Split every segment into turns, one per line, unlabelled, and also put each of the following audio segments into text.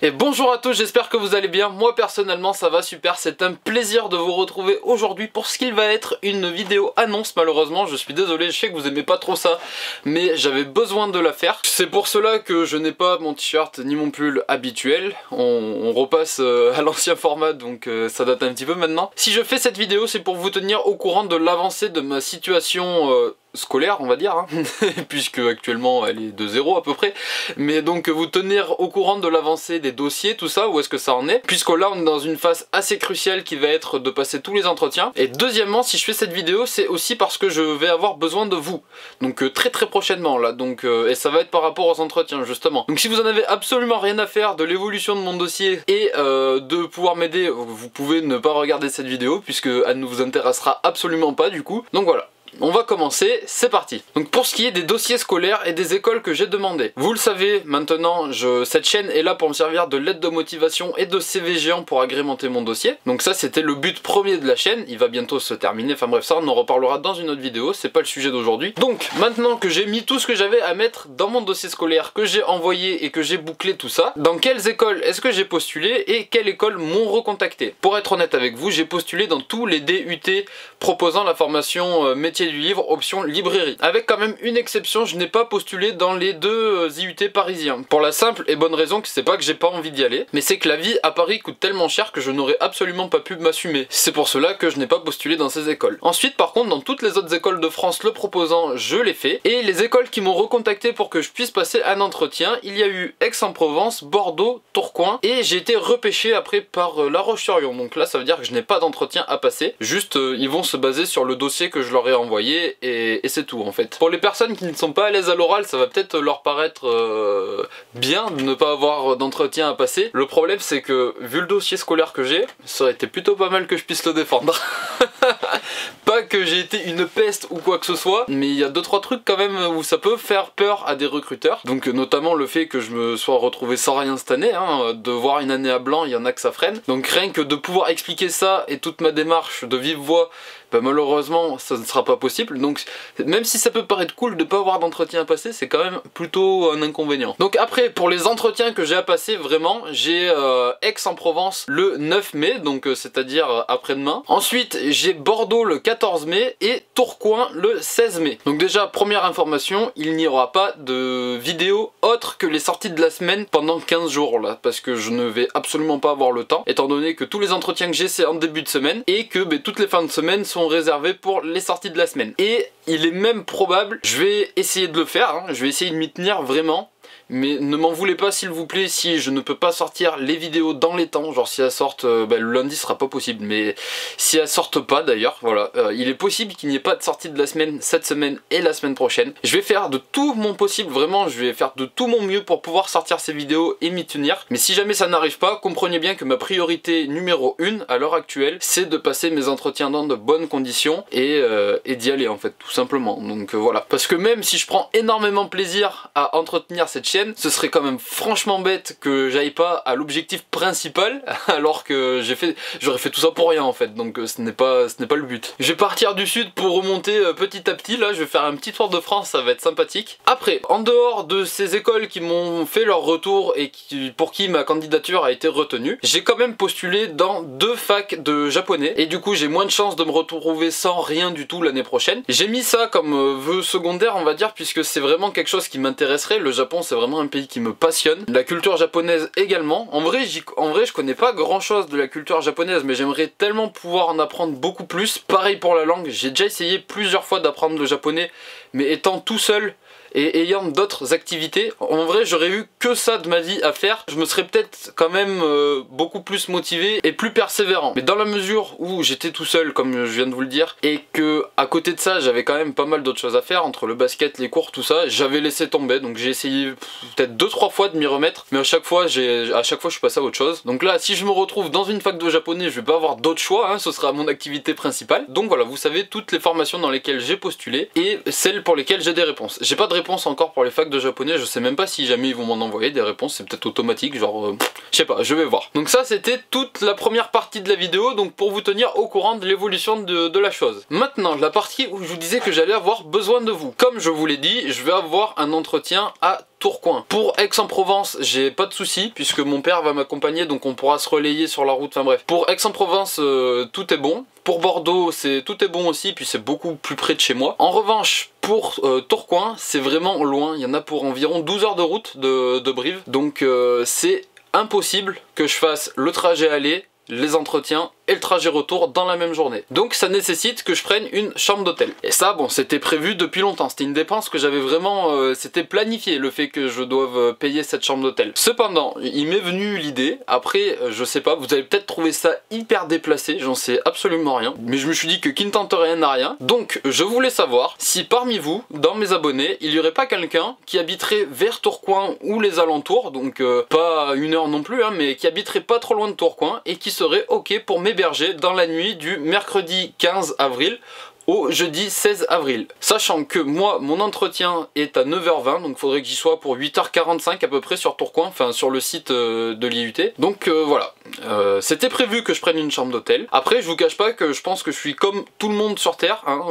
Et bonjour à tous, j'espère que vous allez bien. Moi personnellement ça va super, c'est un plaisir de vous retrouver aujourd'hui pour ce qu'il va être une vidéo annonce. Malheureusement je suis désolé, je sais que vous aimez pas trop ça, mais j'avais besoin de la faire. C'est pour cela que je n'ai pas mon t-shirt ni mon pull habituel. On repasse à l'ancien format, donc ça date un petit peu maintenant. Si je fais cette vidéo, c'est pour vous tenir au courant de l'avancée de ma situation scolaire, on va dire, hein, puisque actuellement elle est de 0 à peu près, mais donc vous tenir au courant de l'avancée des dossiers, tout ça, où est-ce que ça en est, puisque là on est dans une phase assez cruciale qui va être de passer tous les entretiens. Et deuxièmement, si je fais cette vidéo, c'est aussi parce que je vais avoir besoin de vous, donc très prochainement là, donc et ça va être par rapport aux entretiens justement. Donc si vous en avez absolument rien à faire de l'évolution de mon dossier et de pouvoir m'aider, vous pouvez ne pas regarder cette vidéo puisque elle ne vous intéressera absolument pas du coup. Donc voilà. On va commencer, c'est parti. Donc pour ce qui est des dossiers scolaires et des écoles que j'ai demandé, vous le savez maintenant, cette chaîne est là pour me servir de lettre de motivation et de CV géant pour agrémenter mon dossier. Donc ça c'était le but premier de la chaîne, il va bientôt se terminer, enfin bref ça on en reparlera dans une autre vidéo, c'est pas le sujet d'aujourd'hui. Donc maintenant que j'ai mis tout ce que j'avais à mettre dans mon dossier scolaire, que j'ai envoyé et que j'ai bouclé tout ça, dans quelles écoles est-ce que j'ai postulé et quelles écoles m'ont recontacté? Pour être honnête avec vous, j'ai postulé dans tous les DUT proposant la formation métier du livre option librairie. Avec quand même une exception, je n'ai pas postulé dans les deux IUT parisiens. Pour la simple et bonne raison que c'est pas que j'ai pas envie d'y aller, mais c'est que la vie à Paris coûte tellement cher que je n'aurais absolument pas pu m'assumer. C'est pour cela que je n'ai pas postulé dans ces écoles. Ensuite par contre, dans toutes les autres écoles de France le proposant, je l'ai fait. Et les écoles qui m'ont recontacté pour que je puisse passer un entretien, il y a eu Aix-en-Provence, Bordeaux, Tourcoing, et j'ai été repêché après par La Roche-sur-Yon. Donc là ça veut dire que je n'ai pas d'entretien à passer, juste ils vont se baser sur le dossier que je leur ai envoyé et c'est tout en fait. Pour les personnes qui ne sont pas à l'aise à l'oral, ça va peut-être leur paraître bien de ne pas avoir d'entretien à passer. Le problème c'est que vu le dossier scolaire que j'ai, ça aurait été plutôt pas mal que je puisse le défendre. Pas que j'ai été une peste ou quoi que ce soit, mais il y a 2-3 trucs quand même où ça peut faire peur à des recruteurs. Donc notamment le fait que je me sois retrouvé sans rien cette année, hein, de voir une année à blanc, il y en a que ça freine. Donc rien que de pouvoir expliquer ça et toute ma démarche de vive voix, bah malheureusement ça ne sera pas possible. Donc même si ça peut paraître cool de pas avoir d'entretien à passer, c'est quand même plutôt un inconvénient. Donc après pour les entretiens que j'ai à passer, vraiment j'ai Aix-en-Provence le 9 mai, donc c'est-à-dire après-demain. Ensuite j'ai Bordeaux le 14 mai et Tourcoing le 16 mai. Donc déjà première information, il n'y aura pas de vidéo autre que les sorties de la semaine pendant 15 jours là, parce que je ne vais absolument pas avoir le temps, étant donné que tous les entretiens que j'ai c'est en début de semaine et que toutes les fins de semaine sont réservées pour les sorties de la semaine. Et il est même probable, je vais essayer de le faire, hein, je vais essayer de m'y tenir vraiment. Mais ne m'en voulez pas s'il vous plaît si je ne peux pas sortir les vidéos dans les temps, genre si elles sortent, le lundi sera pas possible, mais si elles sortent pas d'ailleurs, voilà, il est possible qu'il n'y ait pas de sortie de la semaine cette semaine et la semaine prochaine. Je vais faire de tout mon possible, vraiment, je vais faire de tout mon mieux pour pouvoir sortir ces vidéos et m'y tenir. Mais si jamais ça n'arrive pas, comprenez bien que ma priorité numéro 1 à l'heure actuelle, c'est de passer mes entretiens dans de bonnes conditions et d'y aller en fait, tout simplement. Donc voilà, parce que même si je prends énormément plaisir à entretenir cette chaîne, ce serait quand même franchement bête que j'aille pas à l'objectif principal alors que j'aurais fait tout ça pour rien en fait, donc ce n'est pas le but. Je vais partir du sud pour remonter petit à petit, là je vais faire un petit tour de France, ça va être sympathique. Après, en dehors de ces écoles qui m'ont fait leur retour et pour qui ma candidature a été retenue, j'ai quand même postulé dans 2 facs de japonais et du coup j'ai moins de chances de me retrouver sans rien du tout l'année prochaine. J'ai mis ça comme vœu secondaire on va dire, puisque c'est vraiment quelque chose qui m'intéresserait. Le Japon c'est vraiment un pays qui me passionne, la culture japonaise également. En vrai je connais pas grand chose de la culture japonaise, mais j'aimerais tellement pouvoir en apprendre beaucoup plus. Pareil pour la langue, j'ai déjà essayé plusieurs fois d'apprendre le japonais, mais étant tout seul et ayant d'autres activités, en vrai j'aurais eu que ça de ma vie à faire, je me serais peut-être quand même beaucoup plus motivé et plus persévérant. Mais dans la mesure où j'étais tout seul comme je viens de vous le dire, et que à côté de ça j'avais quand même pas mal d'autres choses à faire, entre le basket, les cours, tout ça, j'avais laissé tomber. Donc j'ai essayé peut-être 2-3 fois de m'y remettre, mais à chaque fois je suis passé à autre chose. Donc là si je me retrouve dans une fac de japonais, je vais pas avoir d'autre choix, hein, ce sera mon activité principale. Donc voilà, vous savez toutes les formations dans lesquelles j'ai postulé et celles pour lesquelles j'ai des réponses. J'ai pas de réponse encore pour les facs de japonais, je sais même pas si jamais ils vont m'en envoyer des réponses, c'est peut-être automatique, genre je sais pas, je vais voir. Donc ça c'était toute la première partie de la vidéo, donc pour vous tenir au courant de l'évolution de la chose. Maintenant la partie où je vous disais que j'allais avoir besoin de vous. Comme je vous l'ai dit, je vais avoir un entretien à Tourcoing. Pour Aix-en-Provence, j'ai pas de soucis puisque mon père va m'accompagner, donc on pourra se relayer sur la route. Enfin bref, pour Aix-en-Provence, tout est bon. Pour Bordeaux, tout est bon aussi, puis c'est beaucoup plus près de chez moi. En revanche, pour Tourcoing, c'est vraiment loin. Il y en a pour environ 12 heures de route de Brive. Donc c'est impossible que je fasse le trajet aller, les entretiens et le trajet retour dans la même journée. Donc ça nécessite que je prenne une chambre d'hôtel. Et ça, bon, c'était prévu depuis longtemps. C'était une dépense que j'avais vraiment... c'était planifié, le fait que je doive payer cette chambre d'hôtel. Cependant, il m'est venu l'idée, après, je sais pas, vous allez peut-être trouver ça hyper déplacé, j'en sais absolument rien. Mais je me suis dit que qui ne tente rien n'a rien. Donc, je voulais savoir si parmi vous, dans mes abonnés, il y aurait pas quelqu'un qui habiterait vers Tourcoing ou les alentours, donc pas 1 heure non plus, hein, mais qui habiterait pas trop loin de Tourcoing et qui serait ok pour m'héberger dans la nuit du mercredi 15 avril au jeudi 16 avril. Sachant que moi, mon entretien est à 9h20, donc il faudrait que j'y sois pour 8h45 à peu près sur Tourcoing, enfin sur le site de l'IUT. Donc voilà, c'était prévu que je prenne une chambre d'hôtel. Après, je vous cache pas que je pense que je suis comme tout le monde sur Terre, hein,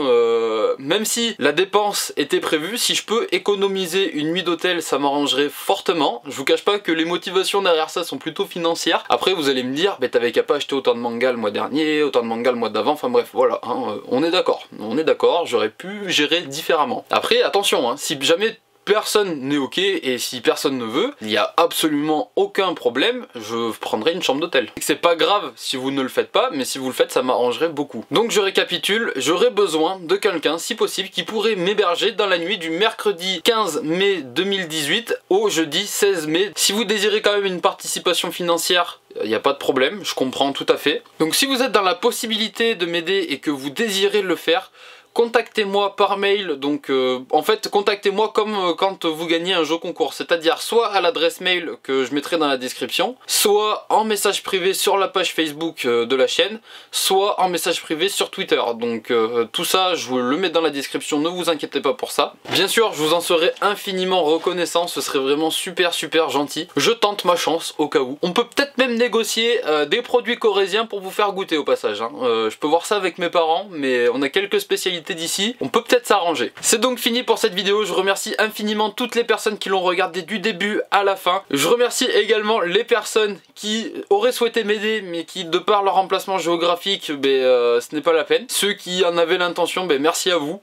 même si la dépense était prévue, si je peux économiser une nuit d'hôtel, ça m'arrangerait fortement. Je vous cache pas que les motivations derrière ça sont plutôt financières. Après, vous allez me dire, bah, t'avais qu'à pas acheter autant de manga le mois dernier, autant de manga le mois d'avant, enfin bref, voilà, hein, on est d'accord. On est d'accord, j'aurais pu gérer différemment. Après, attention, hein, si jamais personne n'est ok et si personne ne veut, il n'y a absolument aucun problème, je prendrai une chambre d'hôtel. C'est pas grave si vous ne le faites pas, mais si vous le faites, ça m'arrangerait beaucoup. Donc je récapitule, j'aurais besoin de quelqu'un, si possible, qui pourrait m'héberger dans la nuit du mercredi 15 mai 2018 au jeudi 16 mai. Si vous désirez quand même une participation financière, il n'y a pas de problème, je comprends tout à fait. Donc si vous êtes dans la possibilité de m'aider et que vous désirez le faire, contactez-moi par mail, donc en fait contactez-moi comme quand vous gagnez un jeu concours, c'est-à-dire soit à l'adresse mail que je mettrai dans la description, soit en message privé sur la page Facebook de la chaîne, soit en message privé sur Twitter. Donc tout ça je vous le mets dans la description, ne vous inquiétez pas pour ça. Bien sûr je vous en serai infiniment reconnaissant, ce serait vraiment super gentil. Je tente ma chance au cas où. On peut peut-être même négocier des produits corésiens pour vous faire goûter au passage, hein. Je peux voir ça avec mes parents, mais on a quelques spécialités d'ici, on peut peut-être s'arranger. C'est donc fini pour cette vidéo, je remercie infiniment toutes les personnes qui l'ont regardé du début à la fin. Je remercie également les personnes qui auraient souhaité m'aider mais qui de par leur emplacement géographique, ce n'est pas la peine. Ceux qui en avaient l'intention, merci à vous.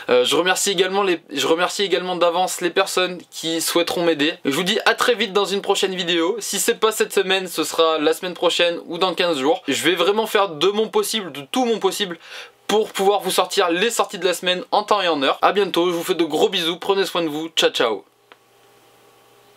Je remercie également d'avance les personnes qui souhaiteront m'aider. Je vous dis à très vite dans une prochaine vidéo. Si c'est pas cette semaine, ce sera la semaine prochaine ou dans 15 jours. Je vais vraiment faire de mon possible, de tout mon possible pour pouvoir vous sortir les sorties de la semaine en temps et en heure. A bientôt, je vous fais de gros bisous, prenez soin de vous, ciao ciao.